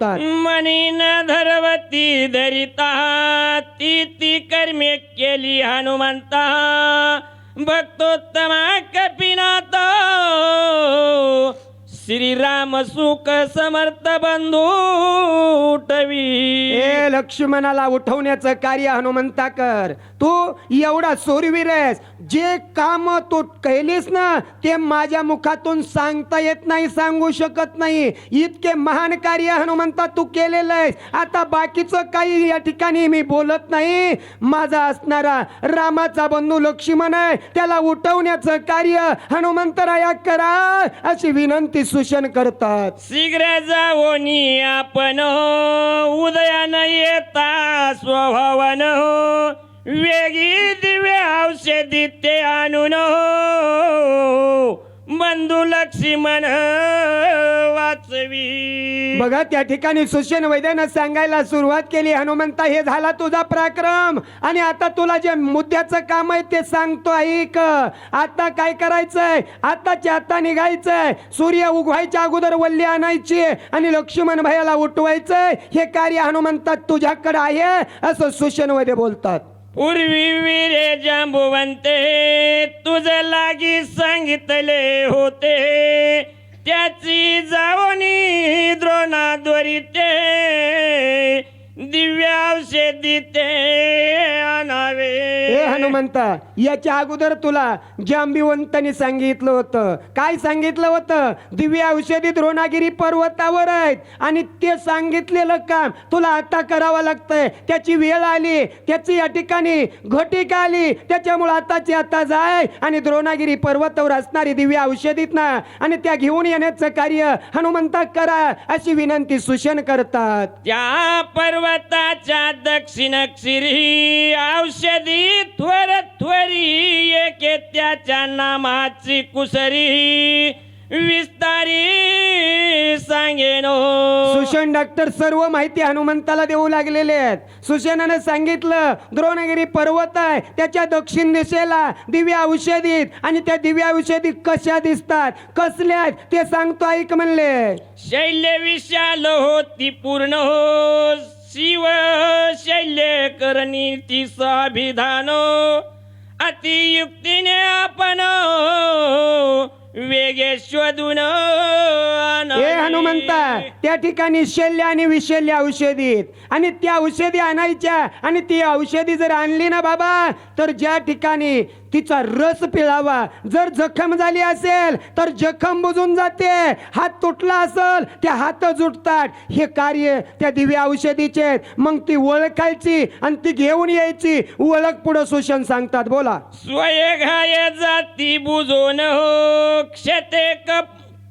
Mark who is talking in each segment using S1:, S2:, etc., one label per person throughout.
S1: बोलतात.
S2: मनी न धरवती धरिता ती कर्मे केली हनुमंता भक्तोत्तमा कपिनाथ श्रीराम सुख समर्थ बंधू उठवी.
S1: ए लक्ष्मणाला उठवण्याचं कार्य हनुमंता कर. तू एवढा शूरवीर आहेस, जे काम तू केलीस ना ते माझ्या मुखातून सांगता येत नाही, सांगू शकत नाही. इतके महान कार्य हनुमंता तू केलेलं आहेस. आता बाकीचं काही या ठिकाणी मी बोलत नाही. माझा असणारा रामाचा बंधू लक्ष्मण आहे, त्याला उठवण्याचं कार्य हनुमंतराया करा अशी विनंती सुशन करतात.
S2: शीघ्र जावोनी आपण उदयान येता स्वभावन वेगी दिव्य औषधी ते आणून बंधू लक्ष्मण वाचवी.
S1: बघा त्या ठिकाणी सुशन वैद्यानं सांगायला सुरुवात केली, हनुमंता हे झाला तुझा पराक्रम आणि आता तुला जे मुद्द्याचं काम आहे ते सांगतो ऐक. आता काय करायचंय, आताच्या आता निघायचंय. सूर्य उगवायच्या अगोदर वल्ली आणायची आणि लक्ष्मण भैयाला उठवायचंय. हे कार्य हनुमंता तुझ्याकडे आहे असं सुशन वैद्य बोलतात.
S2: पूर्वी वीरे जांबुवंते तुझ लागी सांगितले होते त्याची जावनी द्रोणाद्वरिते दिव्य औषधी ते आणावे.
S1: हे हनुमंता, याच्या अगोदर तुला जांबुवंतांनी सांगितलं होतं. काय सांगितलं होतं? दिव्य औषधी द्रोणागिरी पर्वतावर आहेत आणि ते सांगितलेलं काम तुला आता करावं लागतंय. त्याची वेळ आली, त्याची या ठिकाणी घटिका आली, त्याच्यामुळे आताची आता जाय आणि द्रोणागिरी पर्वतावर असणारी दिव्य औषधीत ना आणि त्या घेऊन येण्याचं कार्य हनुमंता करा अशी विनंती सुशन करतात.
S2: त्या पर्वताच्या दक्षिण क्षिरी औषधी त्वरी एके त्याच्या नामाची कुसरी विस्तारी सांगेनो.
S1: सुशन डॉक्टर सर्व माहिती हनुमंताला देऊ लागलेले आहेत. सुशनाने सांगितलं द्रोणगिरी पर्वत आहे, त्याच्या दक्षिण दिशेला दिव्य औषधीत आणि त्या दिव्य औषधी कशा दिसतात, कसल्या आहेत ते सांगतो ऐक म्हणले.
S2: शैल्य विशाल होती पूर्ण हो शिव शैल्य करणी ती स्वाभिधान अतियुक्तीने आपण वेगे शोधून
S1: हे हनुमंता, त्या ठिकाणी शल्य आणि विशल्य औषधीत आणि त्या औषधी आणायच्या आणि ती औषधी जर आणली ना बाबा तर ज्या ठिकाणी तिचा रस पिळावा. जर जखम झाली असेल तर जखम बुजून जाते, हात तुटला असेल ते हात जुटतात. हे कार्य त्या दिव्य औषधीचे. मग ती ओळखायची आणि ती घेऊन यायची. ओळख पुढे सुशन सांगतात. बोला.
S2: स्वय घाय जाती बुजून हो क्षते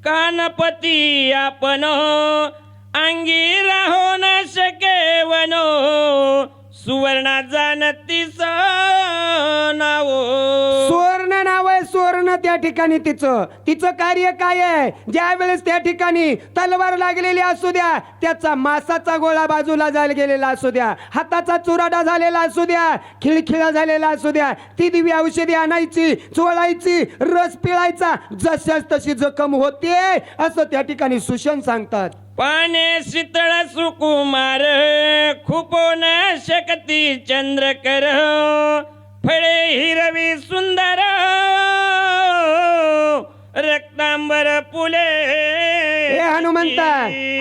S2: कानपती आपण अंगी राहो न शके वनो सुवर्ण जाणती नाव.
S1: सुवर्ण नाव आहे, सुवर्ण त्या ठिकाणी तिचं कार्य काय आहे. ज्या वेळेस त्या ठिकाणी तलवार लागलेली असू द्या, त्याचा मासाचा गोळा बाजूला जायला गेलेला असू द्या, हाताचा चुराडा झालेला असू द्या, खिळखिळा झालेला असू द्या, ती दिव्य औषधी आणायची, चोळायची, रस पिळायचा. जशाच तशी जखम होते असं त्या ठिकाणी सुशन सांगतात.
S2: पाने शीतळ सुकुमार खुपोन शकती चंद्रकर फळे हिरवी सुंदर रक्तांबर फुले.
S1: हे हनुमंता,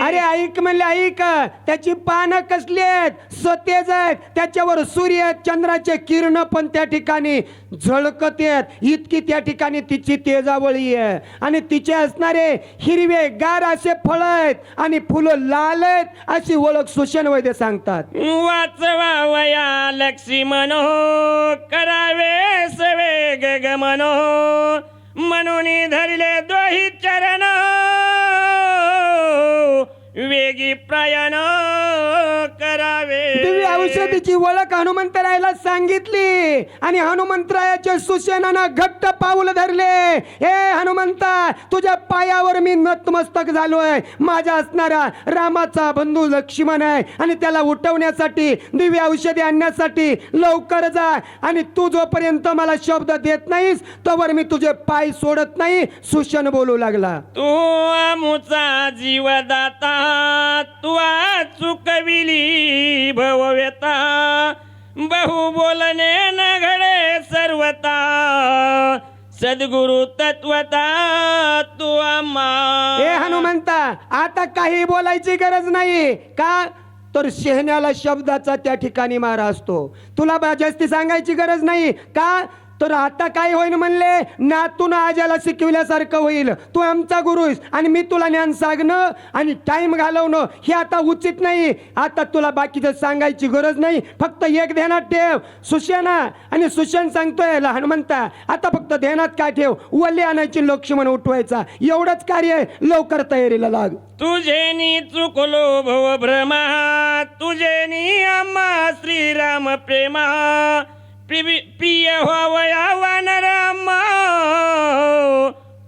S1: अरे ऐक म्हणले ऐक. त्याची पानं कसली आहेत, सतेज आहेत. त्याच्यावर सूर्य चंद्राचे किरण पण त्या ठिकाणी झळकत आहेत. इतकी त्या ठिकाणी तिची तेजावळी आहे आणि तिचे असणारे हिरवे गार असे फळ आहेत आणि फुलं लाल आहेत अशी ओळख सुशन वैद्य सांगतात.
S2: वाचवावया लक्ष्मण करावे सवे गगमन म्हणून धरले दोही चरण वेगी प्रयाण करावे.
S1: दिव्य औषधीची ओळख हनुमंतरायाला सांगितली आणि हनुमंतरायाच्या सुशेनानं घट्ट पाऊल धरले. हे हनुमंता, तुझ्या पायावर मी नतमस्तक झालोय. माझा असणारा रामाचा बंधू लक्ष्मण आहे आणि त्याला उठवण्यासाठी दिव्य औषधी आणण्यासाठी लवकर जा आणि तू जोपर्यंत मला शब्द देत नाहीस तोवर मी तुझे पाय सोडत नाही. सुशन बोलू लागला.
S2: तू आमुचा जीवदाता तू सुकविली भवव्यता बहु बोलणे न घडे सर्वता सद्गुरु तत्वता तू आम्हा
S1: हे हनुमंता आता काही बोलायची गरज नाही का तर शेहण्याला शब्दाचा त्या ठिकाणी मारा असतो तुला जास्ती सांगायची गरज नाही का तर आता काय होईल म्हणले नातून आजाला शिकविल्यासारखं होईल तू आमचा गुरुस आणि मी तुला ज्ञान सांगणं आणि टाइम घालवणं हे आता उचित नाही आता तुला बाकीचं सांगायची गरज नाही फक्त एक ध्यानात ठेव सुशेना आणि सुशेन सांगतोय हनुमंता आता फक्त ध्यानात काय ठेव वल्ली आणायची लक्ष्मण उठवायचा एवढंच कार्य आहे लवकर तयारीला लाग
S2: तुझेनी चुकलो भव भ्रमा तुझेनी आम्हा श्रीराम प्रेमा प्रिय व्हावया वानर आम्हा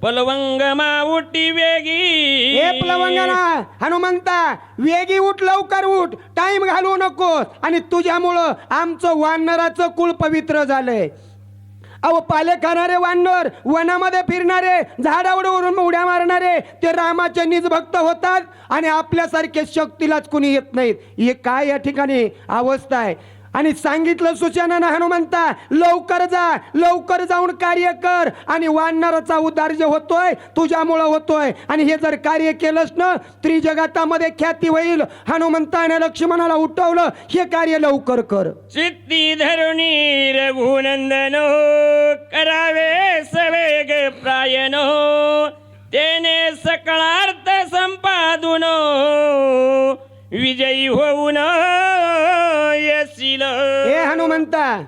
S2: पलवंगमा उठी वेगी
S1: हे प्लवंगना हनुमंता वेगी उठ लवकर उठ टाइम घालवू नको आणि तुझ्यामुळं आमचं वानराचं कुल पवित्र झालंय अहो पाले खाणारे वानर वनामध्ये फिरणारे झाडावरून उड्या मारणारे ते रामाचे निज भक्त होतात आणि आपल्यासारखे शक्तीलाच कुणी येत नाहीत हे काय या ठिकाणी अवस्था आहे आणि सांगितलं सूचना हनुमंता लवकर जा लवकर जाऊन कार्य कर आणि वानराचा उद्धार जे होतोय तुझ्यामुळं होतोय आणि हे जर कार्य केलंस ना त्रिजगातामध्ये ख्याती होईल हनुमंताने लक्ष्मणाला उठवलं हे कार्य लवकर कर
S2: चित्ती धरुणी रघुनंदन करावे सवेग प्रायन तेने सकळार्थ संपादून विजयी होऊन येशील
S1: हे हनुमंता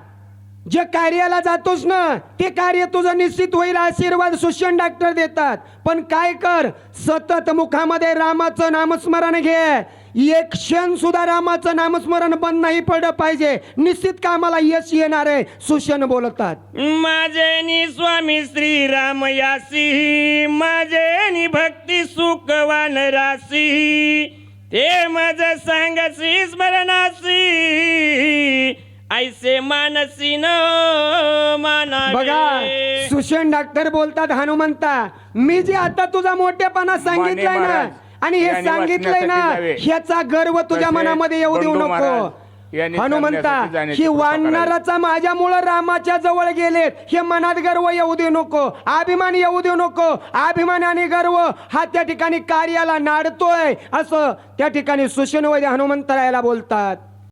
S1: जे कार्याला जातोस ना ते कार्य तुझं निश्चित होईल आशीर्वाद सुषण डॉक्टर देतात पण काय कर सतत मुखामध्ये रामाचं नामस्मरण घे एक क्षण सुद्धा रामाचं नामस्मरण बंद नाही पडलं पाहिजे निश्चित कामाला यश येणार आहे सुषण बोलतात
S2: माझे स्वामी श्रीराम यासी माझे भक्ती सुखवान रासी ते मज सांगसी स्मरणासी ऐसे मानसी न मानावे
S1: बघा सुषण डॉक्टर बोलतात हनुमंता मी जे आता तुझा मोठेपणा सांगितलंय ना आणि हे सांगितलंय ना ह्याचा गर्व तुझ्या मनामध्ये येऊ देऊ नको हनुमंता ही वानराचा माझ्यामुळं रामाच्या जवळ गेलेत हे मनात गर्व येऊ देऊ नको अभिमान येऊ देऊ नको अभिमान आणि गर्व हा त्या ठिकाणी कार्याला नाडतोय असं त्या ठिकाणी सुषण वैद्य हनुमंतरायाला बोलतात